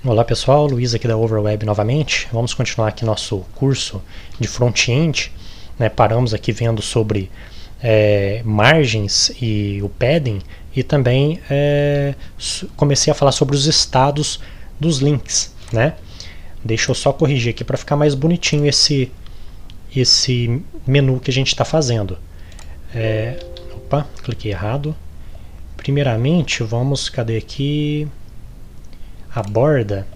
Olá pessoal, Luiz aqui da Overweb novamente. Vamos continuar aqui nosso curso de front-end. Paramos aqui vendo sobre margens e o padding e também comecei a falar sobre os estados dos links. Deixa eu só corrigir aqui para ficar mais bonitinho esse menu que a gente está fazendo. Opa, cliquei errado. Primeiramente, cadê aqui? A borda,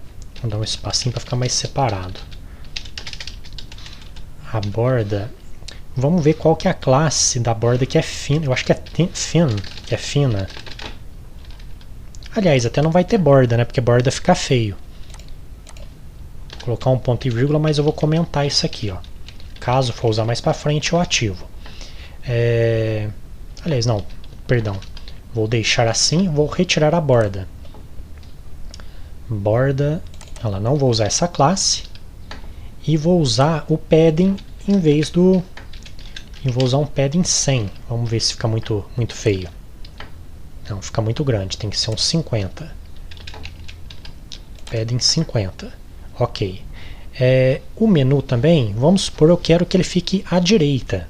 vou dar um espacinho para ficar mais separado. A borda, vamos ver qual que é a classe da borda que é fina. Eu acho que é thin, que é fina. Aliás, até não vai ter borda, porque borda fica feio. Vou colocar um ponto e vírgula, mas eu vou comentar isso aqui, Caso for usar mais para frente, eu ativo. Aliás, não, perdão. Vou deixar assim, vou retirar a borda. Borda, não vou usar essa classe e vou usar o padding em vez do... vou usar um padding 100. Vamos ver se fica muito feio. Não, fica muito grande, tem que ser um 50. Padding 50. Ok. O menu também, vamos supor, eu quero que ele fique à direita.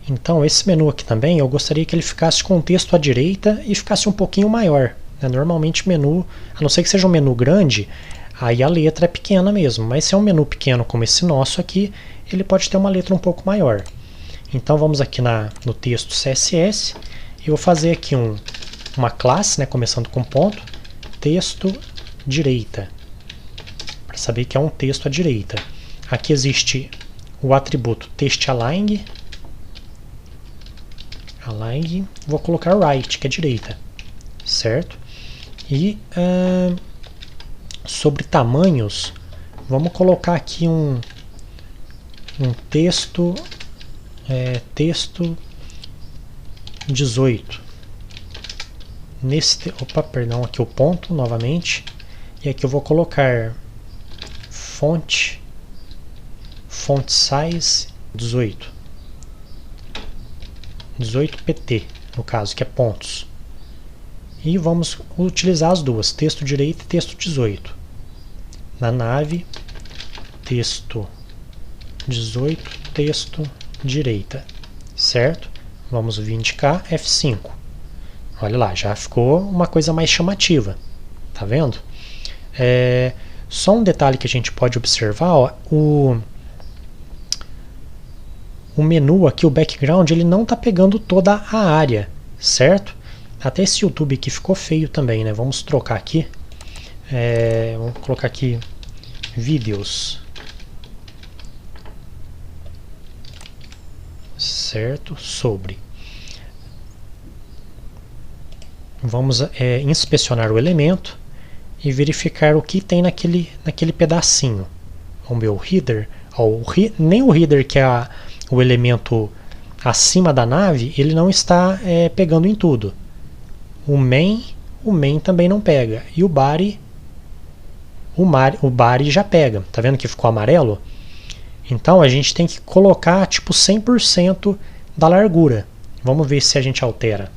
Então, esse menu aqui também, eu gostaria que ele ficasse com o texto à direita e ficasse um pouquinho maior. Normalmente menu, a não ser que seja um menu grande, aí a letra é pequena mesmo. Mas se é um menu pequeno como esse nosso aqui, ele pode ter uma letra um pouco maior. Então vamos aqui no texto CSS, e vou fazer aqui uma classe, começando com ponto, texto direita, para saber que é um texto à direita. Aqui existe o atributo textAlign, vou colocar right, que é direita, certo? E sobre tamanhos, vamos colocar aqui um texto, texto 18. Aqui o ponto novamente, e aqui eu vou colocar font size 18 pt, no caso, que é pontos. E vamos utilizar as duas, texto direito e texto 18. Na nave, texto 18, texto direita, certo? Vamos vindicar F5. Olha lá, já ficou uma coisa mais chamativa, tá vendo? Só um detalhe que a gente pode observar, o menu aqui, o background, ele não está pegando toda a área, certo? Até esse YouTube aqui ficou feio também, Vamos trocar aqui. Vamos colocar aqui vídeos. Certo? Sobre. Vamos inspecionar o elemento e verificar o que tem naquele pedacinho. Vamos ver o header. Nem o header, que é o elemento acima da nave, ele não está pegando em tudo. O main também não pega. E o body já pega. Tá vendo que ficou amarelo? Então a gente tem que colocar tipo 100% da largura. Vamos ver se a gente altera.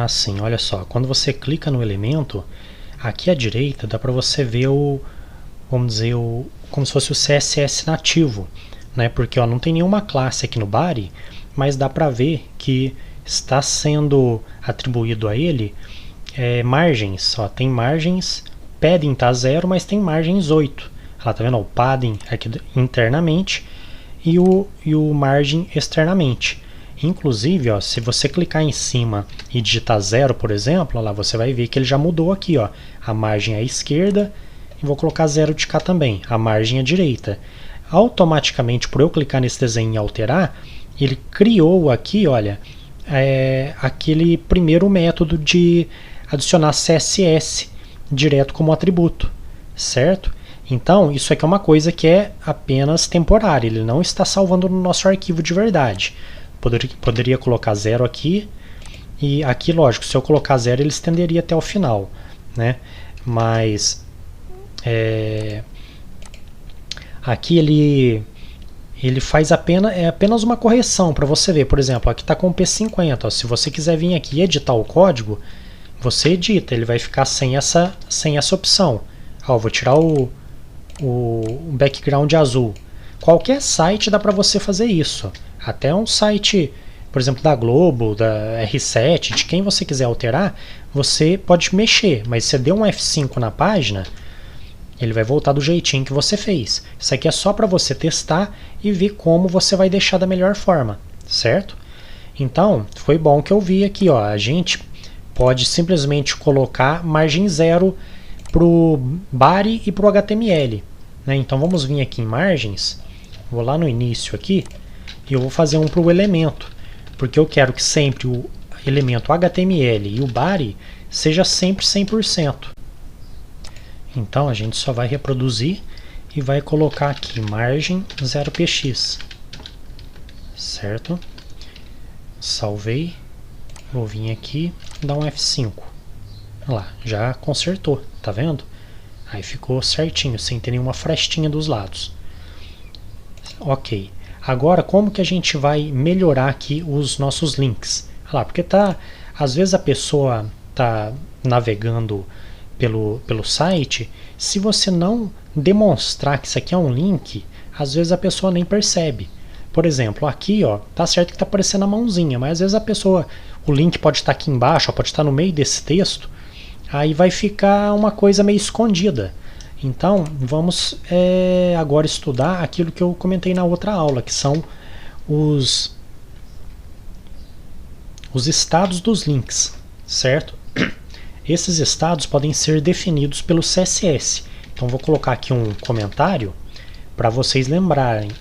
Sim, olha só. Quando você clica no elemento, aqui à direita dá para você ver vamos dizer, como se fosse o CSS nativo, porque não tem nenhuma classe aqui no body, mas dá para ver que está sendo atribuído a ele margens. Tem margens, padding está 0, mas tem margens 8. Tá vendo? O padding aqui internamente e o margem externamente. Inclusive, se você clicar em cima e digitar 0, por exemplo, você vai ver que ele já mudou aqui, a margem à esquerda. Vou colocar 0 de cá também, a margem à direita. Automaticamente, por eu clicar nesse desenho e alterar, ele criou aqui, olha, aquele primeiro método de adicionar CSS direto como atributo, certo? Então, isso aqui é uma coisa que é apenas temporária, ele não está salvando no nosso arquivo de verdade. Poderia colocar 0 aqui, e aqui, lógico, se eu colocar 0, ele estenderia até o final, Mas aqui ele faz apenas uma correção para você ver. Por exemplo, aqui está com o P50. Ó, se você quiser vir aqui e editar o código, você edita, ele vai ficar sem essa opção. Ó, vou tirar o background azul. Qualquer site dá para você fazer isso. Até um site, por exemplo, da Globo, da R7, de quem você quiser alterar, você pode mexer, mas se você deu um F5 na página, ele vai voltar do jeitinho que você fez. Isso aqui é só para você testar e ver como você vai deixar da melhor forma, certo? Então, foi bom que eu vi aqui, ó, a gente pode simplesmente colocar margem zero para o body e para o HTML. Né? Então vamos vir aqui em margens, vou lá no início aqui, e eu vou fazer um para o elemento, porque eu quero que sempre o elemento HTML e o body seja sempre 100%. Então a gente só vai reproduzir e vai colocar aqui margem 0px, certo? Salvei, vou vir aqui, dar um F5. Olha lá, já consertou, tá vendo? Aí ficou certinho, sem ter nenhuma frestinha dos lados. Ok. Agora, como que a gente vai melhorar aqui os nossos links? Olha lá, porque às vezes a pessoa está navegando pelo site, se você não demonstrar que isso aqui é um link, às vezes a pessoa nem percebe. Por exemplo, aqui, ó, tá certo que está aparecendo a mãozinha, mas às vezes o link pode estar aqui embaixo, ó, pode estar no meio desse texto, aí vai ficar uma coisa meio escondida. Então, vamos agora estudar aquilo que eu comentei na outra aula, que são os estados dos links, certo? Esses estados podem ser definidos pelo CSS. Então, vou colocar aqui um comentário para vocês lembrarem.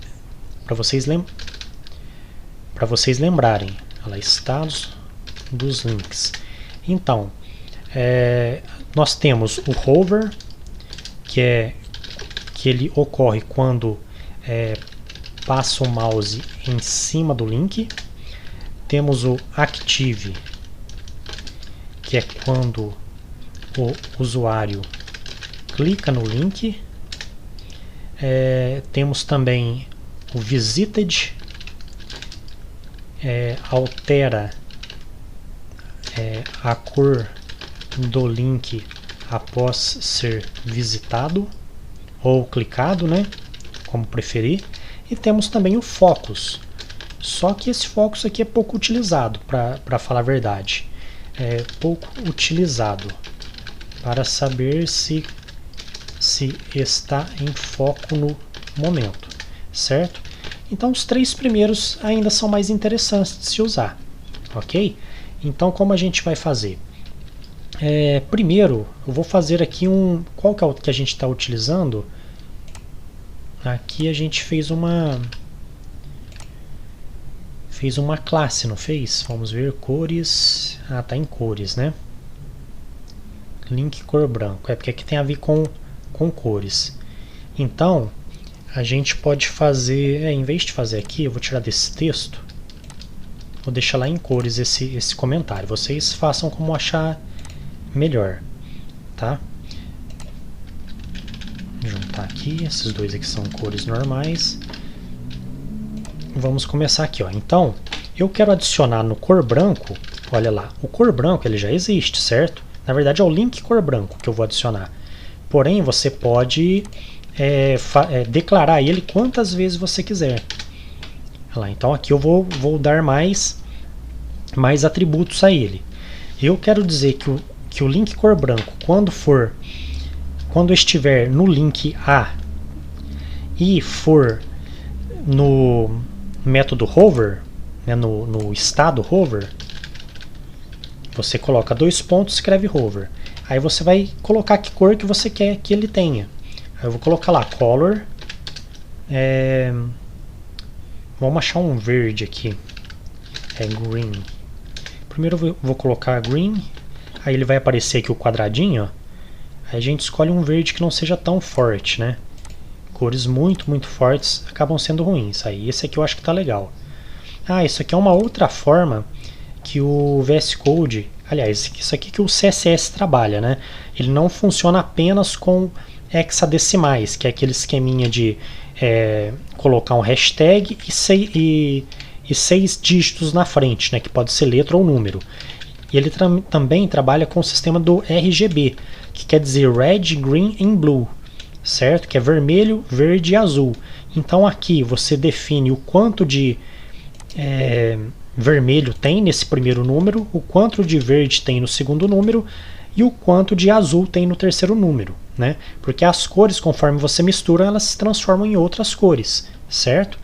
Para vocês lembrarem. Olha lá, estados dos links. Então, nós temos o hover, que ele ocorre quando passa o mouse em cima do link. Temos o active, que é quando o usuário clica no link. Temos também o visited, altera a cor do link após ser visitado ou clicado, né? Como preferir. E temos também o focus. Só que esse focus aqui é pouco utilizado, para falar a verdade. É pouco utilizado para saber se está em foco no momento, certo? Então os três primeiros ainda são mais interessantes de se usar, ok? Então como a gente vai fazer? Primeiro eu vou fazer aqui qual que é o que a gente está utilizando? Aqui a gente fez uma classe, não fez? Vamos ver, cores. Tá em cores, né? Link cor branco. Porque aqui tem a ver com cores. Então, a gente pode fazer, em vez de fazer aqui, eu vou tirar desse texto, vou deixar lá em cores esse comentário. Vocês façam como achar melhor, tá? Juntar aqui, esses dois aqui são cores normais. Vamos começar aqui, ó. Então, eu quero adicionar no cor branco, olha lá, o cor branco ele já existe, certo? Na verdade é o link cor branco que eu vou adicionar. Porém, você pode declarar ele quantas vezes você quiser. Olha lá, então aqui eu vou dar mais atributos a ele. Eu quero dizer que o link cor branco, quando estiver no link A e for no método hover, né, no estado hover, você coloca 2 pontos, escreve hover. Aí você vai colocar que cor que você quer que ele tenha. Aí eu vou colocar lá color. Vamos achar um verde aqui. Green. Primeiro eu vou colocar green. Aí ele vai aparecer aqui o quadradinho, ó. Aí a gente escolhe um verde que não seja tão forte, né? Cores muito, muito fortes acabam sendo ruins. Aí esse aqui eu acho que tá legal. Isso aqui é uma outra forma que o VS Code, aliás, isso aqui que o CSS trabalha, né? Ele não funciona apenas com hexadecimais, que é aquele esqueminha de colocar um hashtag e 6 dígitos na frente, né, que pode ser letra ou número. E ele também trabalha com o sistema do RGB, que quer dizer Red, Green and Blue, certo? Que é vermelho, verde e azul. Então aqui você define o quanto de vermelho tem nesse primeiro número, o quanto de verde tem no segundo número e o quanto de azul tem no terceiro número, né? Porque as cores, conforme você mistura, elas se transformam em outras cores, certo?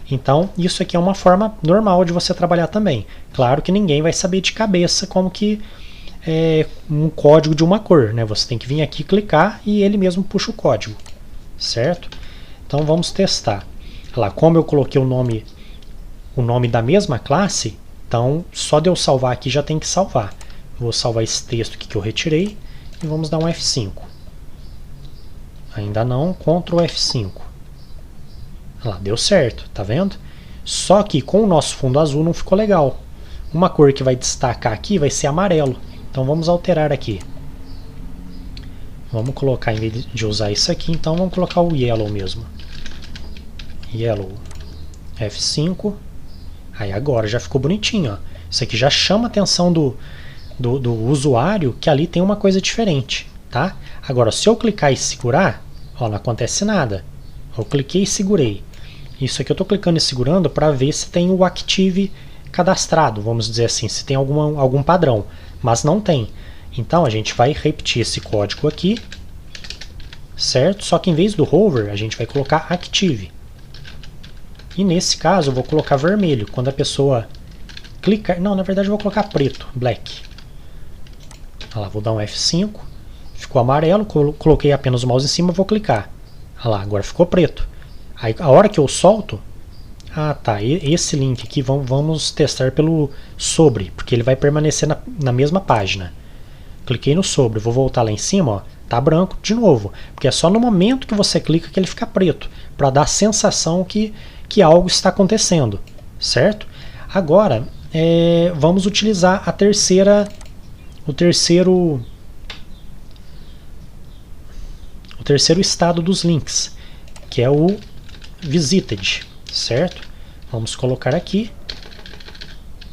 Então, isso aqui é uma forma normal de você trabalhar também. Claro que ninguém vai saber de cabeça como que é um código de uma cor, né? Você tem que vir aqui, clicar e ele mesmo puxa o código, certo? Então, vamos testar. Lá, como eu coloquei o nome da mesma classe, então só de eu salvar aqui já tem que salvar. Vou salvar esse texto aqui que eu retirei e vamos dar um F5. Ainda não, Ctrl F5. Lá, deu certo, tá vendo? Só que com o nosso fundo azul não ficou legal. Uma cor que vai destacar aqui vai ser amarelo. Então vamos alterar aqui. Vamos colocar, em vez de usar isso aqui, então vamos colocar o yellow mesmo. Yellow. F5. Aí agora já ficou bonitinho, ó. Isso aqui já chama a atenção do usuário que ali tem uma coisa diferente, tá? Agora, se eu clicar e segurar, ó, não acontece nada. Eu cliquei e segurei. Isso aqui eu estou clicando e segurando para ver se tem o Active cadastrado, vamos dizer assim, se tem algum padrão, mas não tem. Então a gente vai repetir esse código aqui, certo? Só que em vez do hover, a gente vai colocar Active. E nesse caso eu vou colocar vermelho. Quando a pessoa clicar... Não, na verdade eu vou colocar preto, black. Olha lá, vou dar um F5. Ficou amarelo, coloquei apenas o mouse em cima e vou clicar. Olha lá, agora ficou preto. Aí a hora que eu solto... Ah, tá, esse link aqui vamos testar pelo sobre, porque ele vai permanecer na mesma página. Cliquei no sobre, vou voltar lá em cima, ó, tá branco de novo, porque é só no momento que você clica que ele fica preto, para dar a sensação que algo está acontecendo, certo? Agora, vamos utilizar o terceiro estado dos links, que é o visited, certo? Vamos colocar aqui,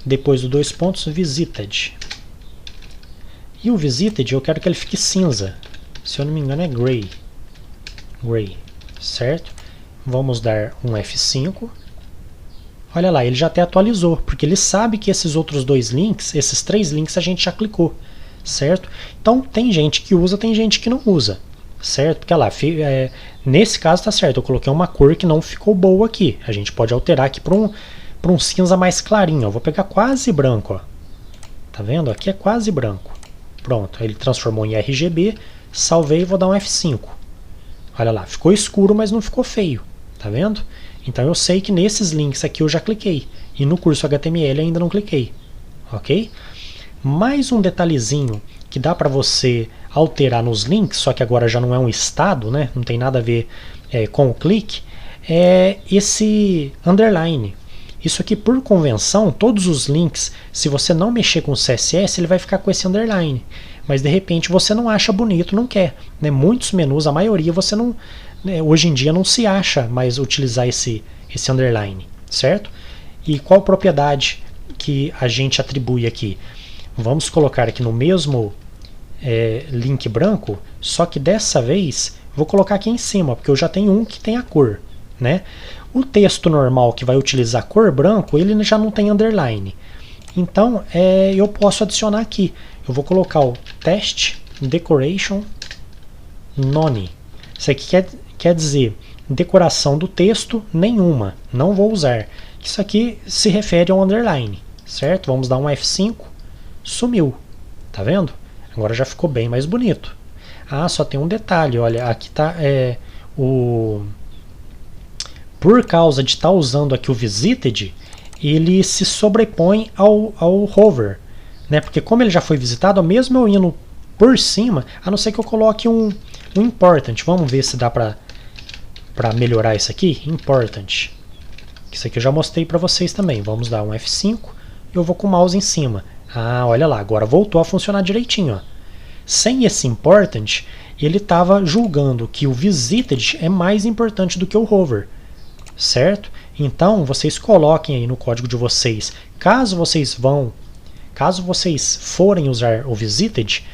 depois do 2 pontos, visited. E o visited eu quero que ele fique cinza, se eu não me engano é gray, certo? Vamos dar um F5. Olha lá, ele já até atualizou, porque ele sabe que esses outros dois links, esses 3 links a gente já clicou, certo? Então tem gente que usa, tem gente que não usa, certo? Porque lá, nesse caso tá certo, eu coloquei uma cor que não ficou boa aqui. A gente pode alterar aqui para um cinza mais clarinho. Eu vou pegar quase branco, ó. Tá vendo? Aqui é quase branco. Pronto, ele transformou em RGB, salvei e vou dar um F5. Olha lá, ficou escuro, mas não ficou feio. Tá vendo? Então eu sei que nesses links aqui eu já cliquei. E no curso HTML ainda não cliquei. Ok? Mais um detalhezinho que dá para você alterar nos links, só que agora já não é um estado, né? Não tem nada a ver com o clique, é esse underline. Isso aqui, por convenção, todos os links, se você não mexer com o CSS, ele vai ficar com esse underline. Mas de repente você não acha bonito, não quer, né? Muitos menus, a maioria, você não, hoje em dia não se acha mais utilizar esse underline, certo? E qual propriedade que a gente atribui aqui? Vamos colocar aqui no mesmo link branco, só que dessa vez vou colocar aqui em cima, porque eu já tenho um que tem a cor, né? O texto normal que vai utilizar cor branco, ele já não tem underline. Então, eu posso adicionar aqui. Eu vou colocar o test decoration none. Isso aqui quer dizer decoração do texto nenhuma. Não vou usar. Isso aqui se refere ao underline, certo? Vamos dar um F5. Sumiu. Tá vendo? Agora já ficou bem mais bonito. Ah, só tem um detalhe. Olha, aqui está por causa de estar usando aqui o visited, ele se sobrepõe ao hover, né? Porque como ele já foi visitado, mesmo eu indo por cima, a não ser que eu coloque um important. Vamos ver se dá para melhorar isso aqui. Important. Isso aqui eu já mostrei para vocês também. Vamos dar um F5 e eu vou com o mouse em cima. Ah, olha lá, agora voltou a funcionar direitinho, ó. Sem esse important, ele estava julgando que o visited é mais importante do que o hover. certo? Então, vocês coloquem aí no código de vocês, caso vocês forem usar o visited,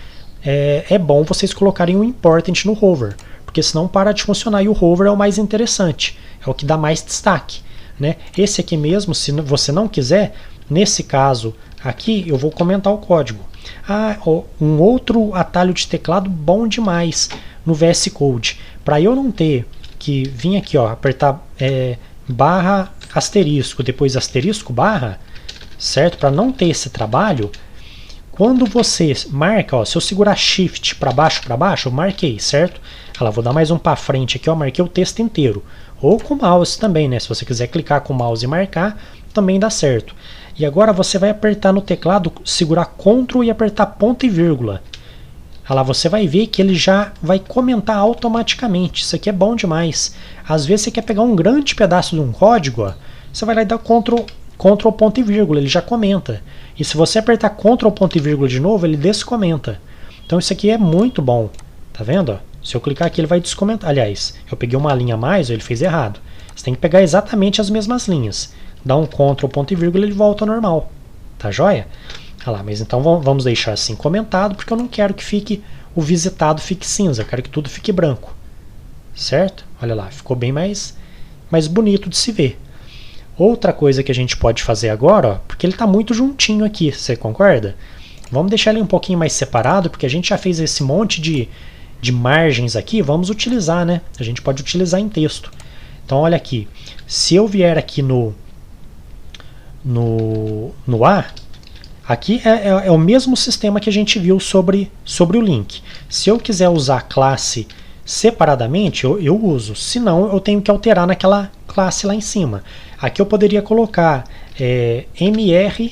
é bom vocês colocarem o important no hover, porque senão para de funcionar, e o hover é o mais interessante, é o que dá mais destaque, né? Esse aqui mesmo, se você não quiser, nesse caso aqui, eu vou comentar o código. Um outro atalho de teclado bom demais no VS Code, para eu não ter que vir aqui, ó, apertar barra asterisco, depois asterisco barra, certo? Para não ter esse trabalho, quando você marca, ó, se eu segurar Shift para baixo, eu marquei, certo? Vou dar mais um para frente aqui, ó, marquei o texto inteiro. Ou com o mouse também, né? Se você quiser clicar com o mouse e marcar, também dá certo. E agora você vai apertar no teclado, segurar Ctrl e apertar ponto e vírgula. Você vai ver que ele já vai comentar automaticamente. Isso aqui é bom demais. Às vezes você quer pegar um grande pedaço de um código, ó, você vai lá e dá Ctrl ponto e vírgula, ele já comenta. E se você apertar Ctrl ponto e vírgula de novo, ele descomenta. Então isso aqui é muito bom. Tá vendo? Ó? Se eu clicar aqui, ele vai descomentar. Aliás, eu peguei uma linha a mais, ele fez errado. Você tem que pegar exatamente as mesmas linhas. Dá um Ctrl ponto e vírgula e ele volta ao normal. Tá joia? Mas então vamos deixar assim comentado, porque eu não quero que o visitado fique cinza, eu quero que tudo fique branco. Certo? Olha lá, ficou bem mais bonito de se ver. Outra coisa que a gente pode fazer agora, ó, porque ele está muito juntinho aqui, você concorda? Vamos deixar ele um pouquinho mais separado, porque a gente já fez esse monte de margens aqui, vamos utilizar, né? A gente pode utilizar em texto. Então olha aqui, se eu vier aqui no A, aqui é o mesmo sistema que a gente viu sobre o link. Se eu quiser usar a classe separadamente, eu uso. Se não, eu tenho que alterar naquela classe lá em cima. Aqui eu poderia colocar MR5,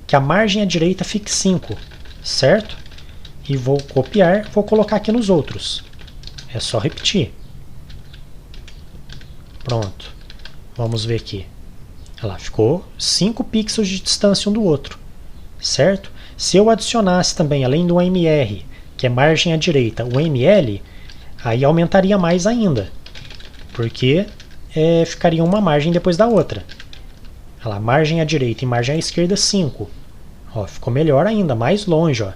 que a margem à direita fique 5, certo? E vou copiar, vou colocar aqui nos outros. É só repetir. Pronto. Vamos ver aqui. Olha lá, ficou 5 pixels de distância um do outro, certo? Se eu adicionasse também, além do MR, que é margem à direita, o ML, aí aumentaria mais ainda, porque ficaria uma margem depois da outra. Olha lá, margem à direita e margem à esquerda 5. Ó, ficou melhor ainda, mais longe. Ó.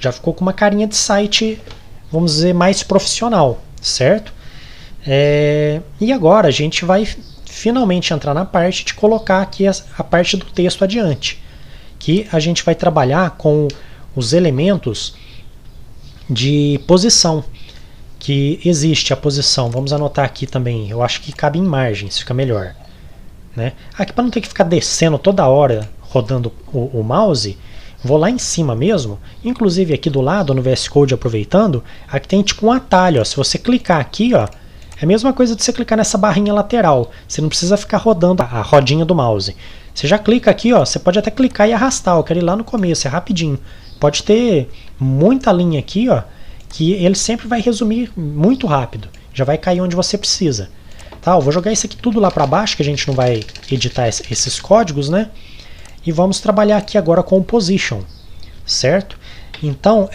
Já ficou com uma carinha de site, vamos dizer, mais profissional, certo? E agora a gente vai finalmente entrar na parte de colocar aqui a parte do texto adiante, que a gente vai trabalhar com os elementos de posição, que existe a posição. Vamos anotar aqui também, eu acho que cabe em margens, fica melhor, né? Aqui para não ter que ficar descendo toda hora, rodando o mouse, vou lá em cima mesmo, inclusive aqui do lado no VS Code, aproveitando, aqui tem tipo um atalho, ó. Se você clicar aqui, ó, é a mesma coisa de você clicar nessa barrinha lateral. Você não precisa ficar rodando a rodinha do mouse. Você já clica aqui, ó, você pode até clicar e arrastar. Eu quero ir lá no começo, é rapidinho. Pode ter muita linha aqui, ó, que ele sempre vai resumir muito rápido. Já vai cair onde você precisa. Tá, eu vou jogar isso aqui tudo lá para baixo, que a gente não vai editar esses códigos, né? E vamos trabalhar aqui agora com o position, certo? Então,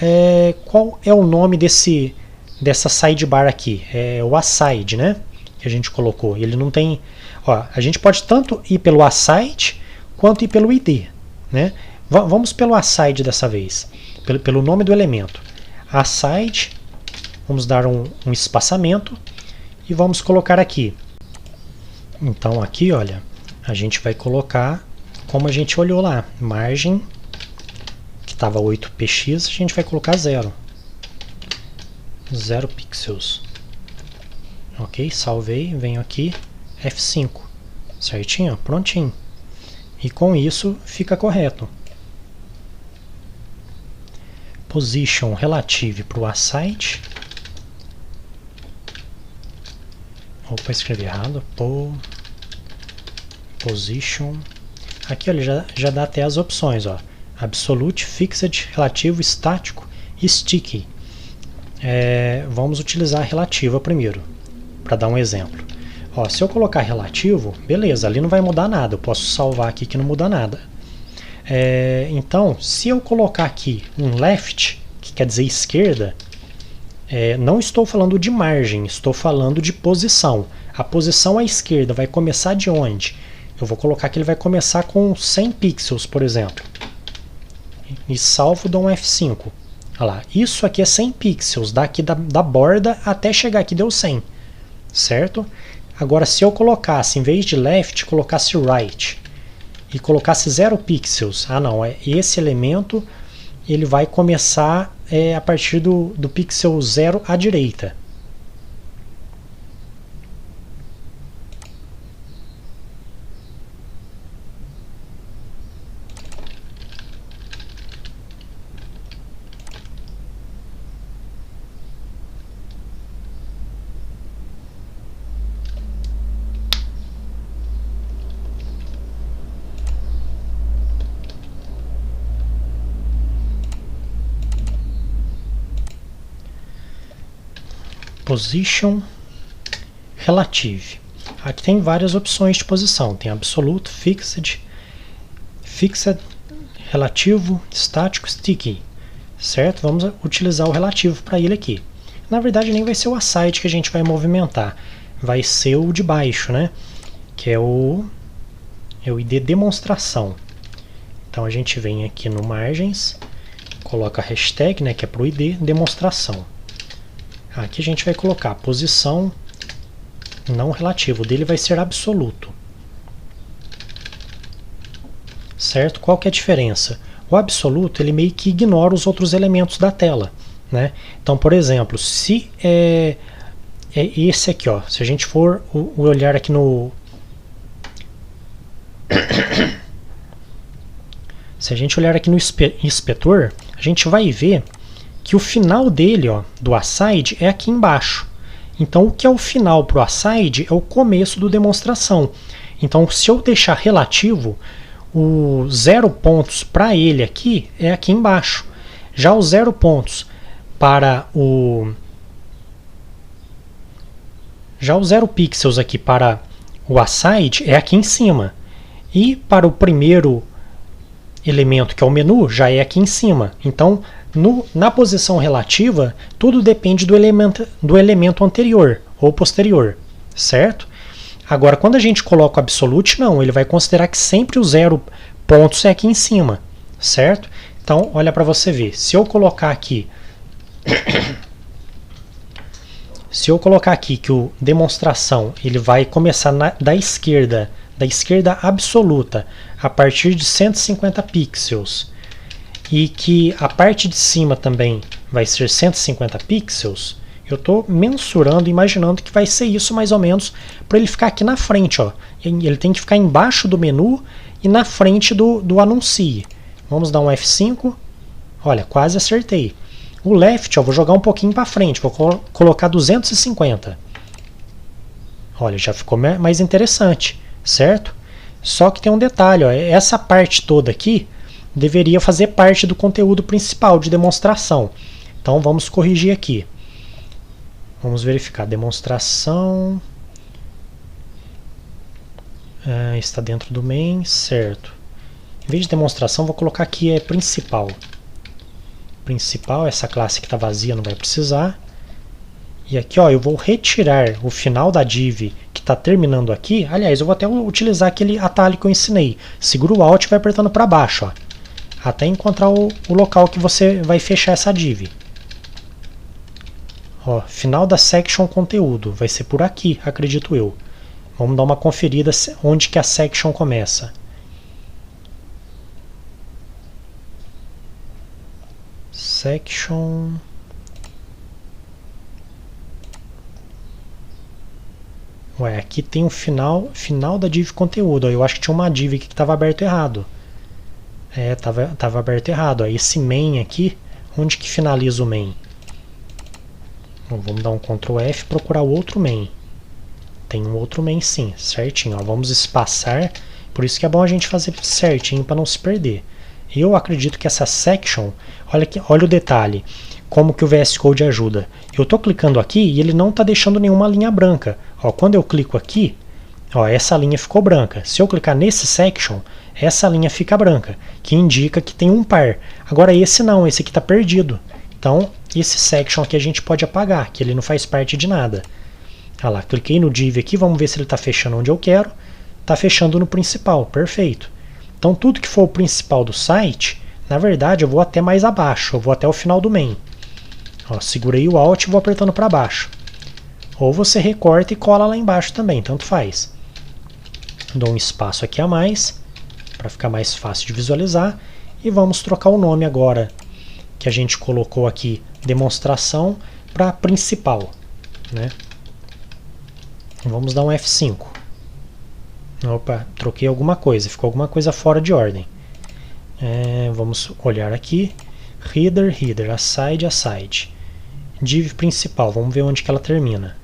qual é o nome dessa sidebar aqui? É o aside, né? Que a gente colocou. Ele não tem... Ó, a gente pode tanto ir pelo aside quanto ir pelo id, né? Vamos pelo aside dessa vez, pelo nome do elemento. Aside, vamos dar um espaçamento e vamos colocar aqui. Então aqui, olha, a gente vai colocar como a gente olhou lá, margem, que estava 8px, a gente vai colocar 0 pixels. Ok, salvei, venho aqui, F5, certinho, prontinho. E com isso fica correto. Position relative para o aside. Opa, escrevi errado. Position. Aqui olha, já dá até as opções, ó. Absolute, Fixed, Relativo, Estático e Sticky. Vamos utilizar a relativa primeiro, para dar um exemplo. Ó, se eu colocar relativo, beleza, ali não vai mudar nada. Eu posso salvar aqui que não muda nada. Então, se eu colocar aqui um left, que quer dizer esquerda, não estou falando de margem, estou falando de posição. A posição à esquerda vai começar de onde? Eu vou colocar que ele vai começar com 100 pixels, por exemplo. E salvo, dou um F5. Olha lá, isso aqui é 100 pixels, daqui da borda até chegar aqui deu 100, certo? Agora, se eu colocasse, em vez de left, colocasse right, e colocasse 0 pixels, não, esse elemento ele vai começar a partir do pixel 0 à direita. Position Relative. Aqui tem várias opções de posição. Tem absoluto, fixed, relativo, estático, sticky. Certo? Vamos utilizar o relativo para ele aqui. Na verdade, nem vai ser o aside que a gente vai movimentar. Vai ser o de baixo, né? Que é o ID demonstração. Então a gente vem aqui no margens, coloca a hashtag, né, que é para o ID demonstração. Aqui a gente vai colocar posição não relativo, o dele vai ser absoluto. Certo? Qual que é a diferença? O absoluto ele meio que ignora os outros elementos da tela, né? Então, por exemplo, se é esse aqui, ó, se a gente for olhar aqui no se a gente olhar aqui no inspetor, a gente vai ver que o final dele, ó, do aside, é aqui embaixo. Então, o que é o final para o aside é o começo do demonstração. Então, se eu deixar relativo, o 0 pontos para ele aqui é aqui embaixo. Já os 0 pontos para Já os 0 pixels aqui para o aside é aqui em cima. E para o primeiro elemento, que é o menu, já é aqui em cima. Então, na posição relativa, tudo depende do elemento anterior ou posterior, certo? Agora, quando a gente coloca o absolute, não, ele vai considerar que sempre o 0 pontos é aqui em cima, certo? Então, olha para você ver, se eu colocar aqui que o demonstração ele vai começar da esquerda absoluta, a partir de 150 pixels, e que a parte de cima também vai ser 150 pixels, eu estou mensurando, imaginando que vai ser isso mais ou menos para ele ficar aqui na frente. Ó. Ele tem que ficar embaixo do menu e na frente do anuncie. Vamos dar um F5. Olha, quase acertei. O left, ó, vou jogar um pouquinho para frente, vou colocar 250. Olha, já ficou mais interessante, certo? Só que tem um detalhe, ó, essa parte toda aqui deveria fazer parte do conteúdo principal de demonstração. Então vamos corrigir aqui. Vamos verificar. Demonstração está dentro do main, certo. Em vez de demonstração, vou colocar aqui principal. Principal, essa classe que está vazia não vai precisar. E aqui, ó, eu vou retirar o final da div que está terminando aqui. Aliás, eu vou até utilizar aquele atalho que eu ensinei. Segura o Alt e vai apertando para baixo, ó, até encontrar o local que você vai fechar essa div. Ó, final da section conteúdo, vai ser por aqui, acredito eu. Vamos dar uma conferida onde que a section começa. Section... Ué, aqui tem o final da div conteúdo. Eu acho que tinha uma div aqui que estava aberto errado. Tava aberto errado. Ó. Esse main aqui, onde que finaliza o main? Bom, vamos dar um Ctrl F e procurar o outro main. Tem um outro main sim, certinho. Ó. Vamos espaçar, por isso que é bom a gente fazer certinho para não se perder. Eu acredito que essa section, olha o detalhe, como que o VS Code ajuda. Eu estou clicando aqui e ele não está deixando nenhuma linha branca. Ó, quando eu clico aqui, ó, essa linha ficou branca. Se eu clicar nesse section, essa linha fica branca, que indica que tem um par. Agora esse não, esse aqui está perdido. Então, esse section aqui a gente pode apagar, que ele não faz parte de nada. Olha lá, cliquei no div aqui, vamos ver se ele está fechando onde eu quero. Está fechando no principal, perfeito. Então tudo que for o principal do site, na verdade eu vou até mais abaixo, eu vou até o final do main. Ó, segurei o Alt e vou apertando para baixo. Ou você recorta e cola lá embaixo também, tanto faz. Dou um espaço aqui a mais, para ficar mais fácil de visualizar. E vamos trocar o nome agora, que a gente colocou aqui, demonstração, para principal, né? Vamos dar um F5. Opa, troquei alguma coisa, ficou alguma coisa fora de ordem. Vamos olhar aqui. Header, header, aside, aside. Div principal, vamos ver onde que ela termina.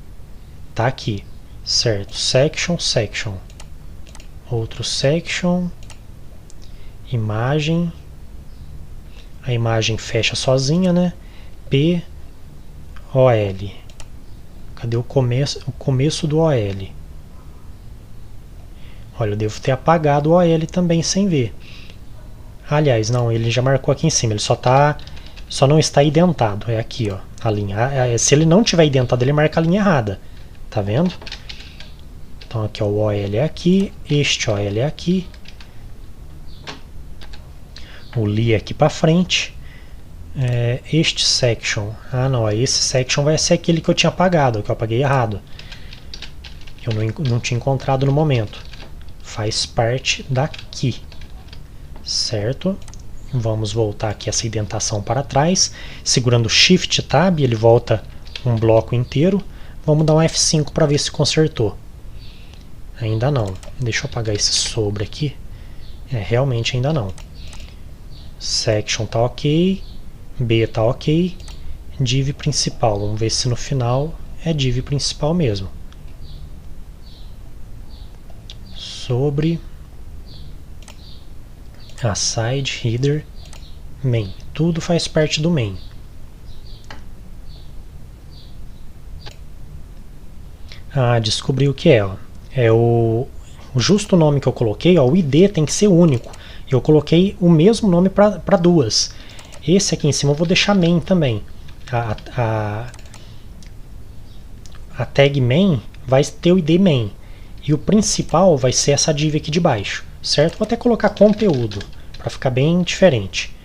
Tá aqui, certo. Section, section. Outro section. Imagem. A imagem fecha sozinha, né? P, OL. Cadê o começo do OL? Olha, eu devo ter apagado o OL também sem ver. Aliás, não, ele já marcou aqui em cima, ele só não está identado. É aqui, ó, a linha. Se ele não tiver identado, ele marca a linha errada. Tá vendo? Então aqui, ó, o OL é aqui, este OL é aqui. O li é aqui para frente. Este section. Ah, não, esse section vai ser aquele que eu tinha apagado, que eu apaguei errado. Eu não tinha encontrado no momento. Faz parte daqui. Certo? Vamos voltar aqui essa indentação para trás. Segurando Shift Tab, ele volta um bloco inteiro. Vamos dar um F5 para ver se consertou. Ainda não. Deixa eu apagar esse sobre aqui. Realmente ainda não. Section tá ok. B tá ok. Div principal. Vamos ver se no final é div principal mesmo. Sobre aside, header, main. Tudo faz parte do main. Descobri o que é. Ó. É o justo nome que eu coloquei. Ó, o ID tem que ser único. Eu coloquei o mesmo nome para duas. Esse aqui em cima eu vou deixar main também. A tag main vai ter o ID main. E o principal vai ser essa div aqui de baixo. Certo? Vou até colocar conteúdo, para ficar bem diferente.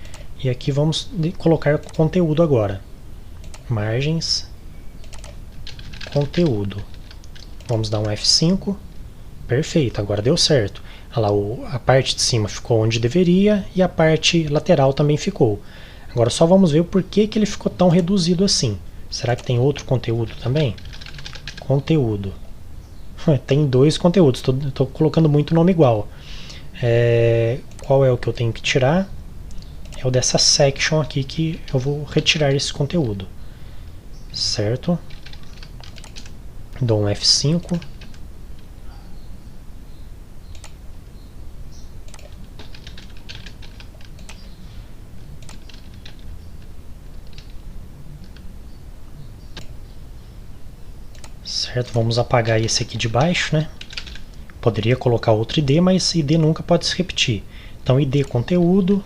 E aqui vamos colocar conteúdo agora. Margens, conteúdo. Vamos dar um F5. Perfeito, agora deu certo. Olha lá, a parte de cima ficou onde deveria e a parte lateral também ficou. Agora só vamos ver o porquê que ele ficou tão reduzido assim. Será que tem outro conteúdo também? Conteúdo. Tem dois conteúdos, estou colocando muito nome igual. Qual é o que eu tenho que tirar? É o dessa section aqui que eu vou retirar esse conteúdo. Certo? Dou um F5. Certo? Vamos apagar esse aqui de baixo, né? Poderia colocar outro ID, mas ID nunca pode se repetir. Então, ID conteúdo.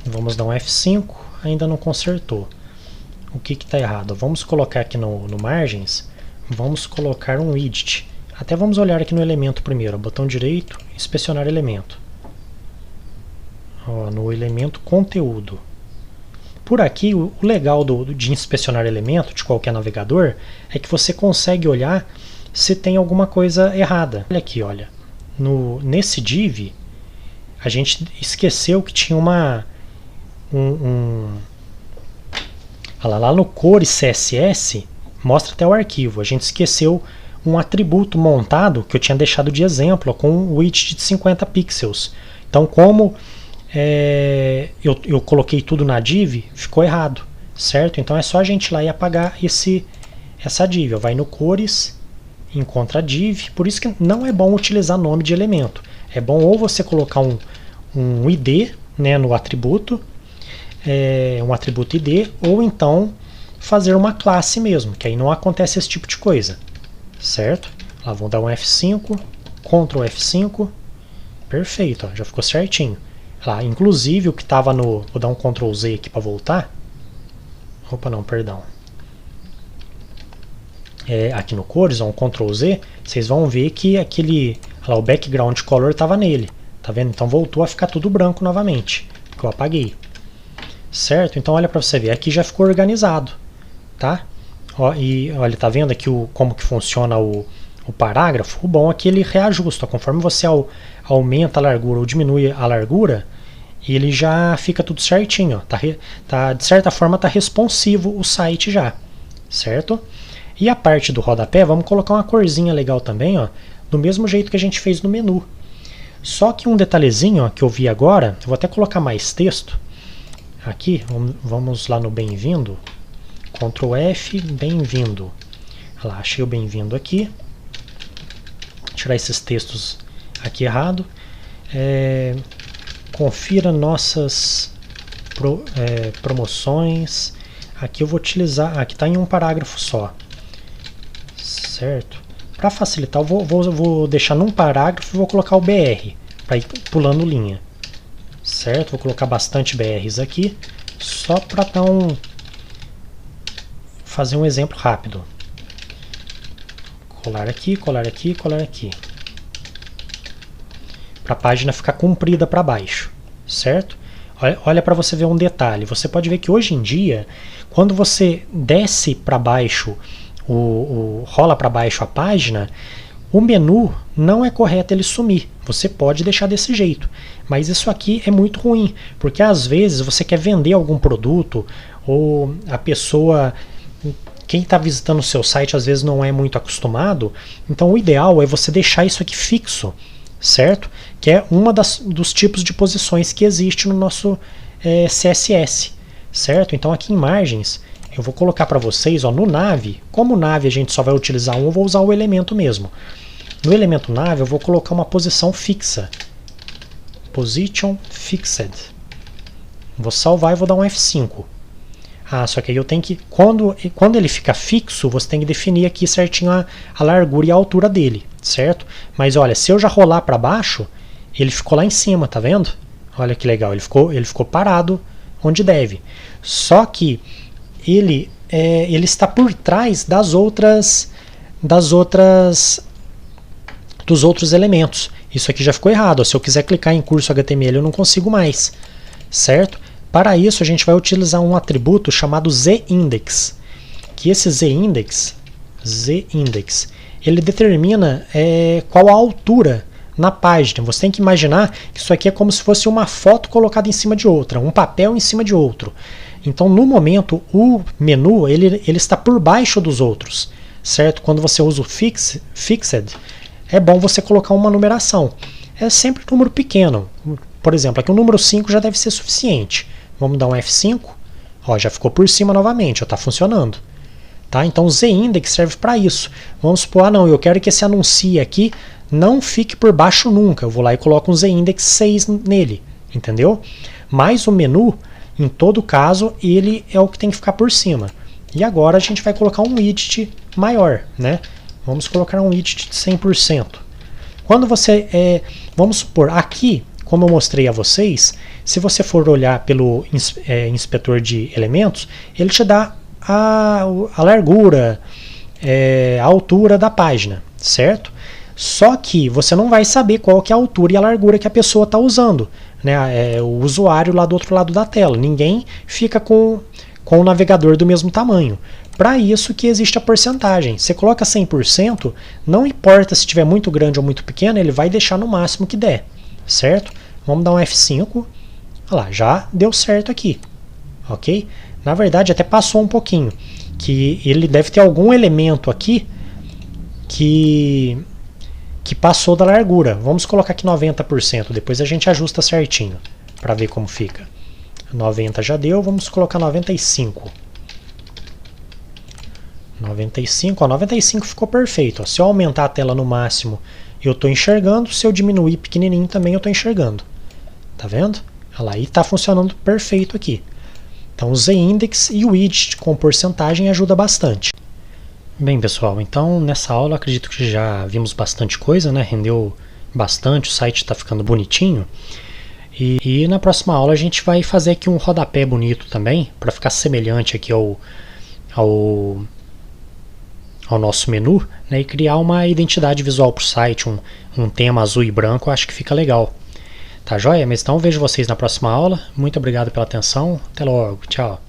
Vamos dar um F5. Ainda não consertou. O que está errado? Vamos colocar aqui no margens. Vamos colocar um widget. Até vamos olhar aqui no elemento primeiro. Botão direito, inspecionar elemento. Ó, no elemento conteúdo. Por aqui, o legal de inspecionar elemento de qualquer navegador é que você consegue olhar se tem alguma coisa errada. Olha aqui, olha. Nesse div, a gente esqueceu que tinha olha lá no core CSS, mostra até o arquivo. A gente esqueceu um atributo montado que eu tinha deixado de exemplo com um width de 50 pixels. Então, como eu coloquei tudo na div, ficou errado, certo? Então é só a gente ir lá e apagar essa div. Vai no cores, encontra a div. Por isso que não é bom utilizar nome de elemento. É bom ou você colocar um ID, né, no atributo, um atributo ID, ou então fazer uma classe mesmo, que aí não acontece esse tipo de coisa, certo? Lá vamos dar um F5, Ctrl F5, perfeito, ó, já ficou certinho. Lá, inclusive o que estava vou dar um Ctrl Z aqui para voltar. Opa, não, perdão. aqui no Cores, um Ctrl Z, vocês vão ver que o background color estava nele. Tá vendo? Então voltou a ficar tudo branco novamente, que eu apaguei. Certo? Então olha para você ver, aqui já ficou organizado, tá? E olha, tá vendo aqui como que funciona o parágrafo? O bom é que ele reajusta, conforme você aumenta a largura ou diminui a largura, ele já fica tudo certinho, ó. De certa forma tá responsivo o site já, certo? E a parte do rodapé, vamos colocar uma corzinha legal também, ó, do mesmo jeito que a gente fez no menu. Só que um detalhezinho, ó, que eu vi agora, eu vou até colocar mais texto. Aqui, vamos lá no bem-vindo. Ctrl F, bem-vindo. Lá, achei o bem-vindo aqui. Vou tirar esses textos aqui errado. Confira nossas promoções. Aqui eu vou utilizar, aqui está em um parágrafo só. Certo? Para facilitar, eu vou deixar num parágrafo e vou colocar o BR, para ir pulando linha. Certo? Vou colocar bastante BRs aqui, só para fazer um exemplo rápido. Colar aqui, colar aqui, colar aqui. Para a página ficar comprida para baixo. Certo? Olha para você ver um detalhe. Você pode ver que hoje em dia, quando você desce para baixo, rola para baixo a página, o menu não é correto ele sumir. Você pode deixar desse jeito. Mas isso aqui é muito ruim, porque às vezes você quer vender algum produto, ou a pessoa, quem está visitando o seu site às vezes não é muito acostumado, então o ideal é você deixar isso aqui fixo, certo? Que é uma dos tipos de posições que existe no nosso CSS, certo? Então aqui em margens, eu vou colocar para vocês, ó, no nave, como nave a gente só vai utilizar eu vou usar o elemento mesmo. No elemento nave eu vou colocar uma posição fixa. Position Fixed. Vou salvar e vou dar um F5. Só que aí eu tenho que, quando ele fica fixo, você tem que definir aqui certinho a largura e a altura dele, certo? Mas olha, se eu já rolar para baixo, ele ficou lá em cima, tá vendo? Olha que legal, ele ficou parado onde deve. Só que ele está por trás dos outros elementos. Isso aqui já ficou errado. Se eu quiser clicar em curso HTML, eu não consigo mais, certo? Para isso, a gente vai utilizar um atributo chamado ZIndex, que esse ZIndex, ele determina qual a altura na página. Você tem que imaginar que isso aqui é como se fosse uma foto colocada em cima de outra, um papel em cima de outro. Então, no momento, o menu ele está por baixo dos outros, certo? Quando você usa o Fixed, é bom você colocar uma numeração. É sempre um número pequeno. Por exemplo, aqui o número 5 já deve ser suficiente. Vamos dar um F5. Ó, já ficou por cima novamente, está funcionando. Tá? Então o ZIndex serve para isso. Vamos supor, não, eu quero que esse anuncie aqui não fique por baixo nunca. Eu vou lá e coloco um ZIndex 6 nele. Entendeu? Mas o menu, em todo caso, ele é o que tem que ficar por cima. E agora a gente vai colocar um widget maior, né? Vamos colocar um widget de 100%. Quando você, vamos supor, aqui, como eu mostrei a vocês, se você for olhar pelo inspetor de elementos, ele te dá a largura, a altura da página, certo? Só que você não vai saber qual que é a altura e a largura que a pessoa está usando, né? O usuário lá do outro lado da tela. Ninguém fica com o navegador do mesmo tamanho. Para isso que existe a porcentagem. Você coloca 100%, não importa se estiver muito grande ou muito pequeno, ele vai deixar no máximo que der, certo? Vamos dar um F5. Olha lá, já deu certo aqui, ok? Na verdade, até passou um pouquinho, que ele deve ter algum elemento aqui que passou da largura. Vamos colocar aqui 90%, depois a gente ajusta certinho, para ver como fica. 90 já deu, vamos colocar 95. 95, ó, 95 ficou perfeito. Ó. Se eu aumentar a tela no máximo, eu estou enxergando. Se eu diminuir pequenininho também, eu estou enxergando. Tá vendo? Olha lá, e está funcionando perfeito aqui. Então o ZIndex e o widget com porcentagem ajuda bastante. Bem, pessoal, então nessa aula acredito que já vimos bastante coisa, né? Rendeu bastante, o site está ficando bonitinho. E na próxima aula a gente vai fazer aqui um rodapé bonito também, para ficar semelhante aqui ao ao nosso menu, né, e criar uma identidade visual para o site, um tema azul e branco, eu acho que fica legal. Tá joia? Mas então vejo vocês na próxima aula. Muito obrigado pela atenção. Até logo. Tchau.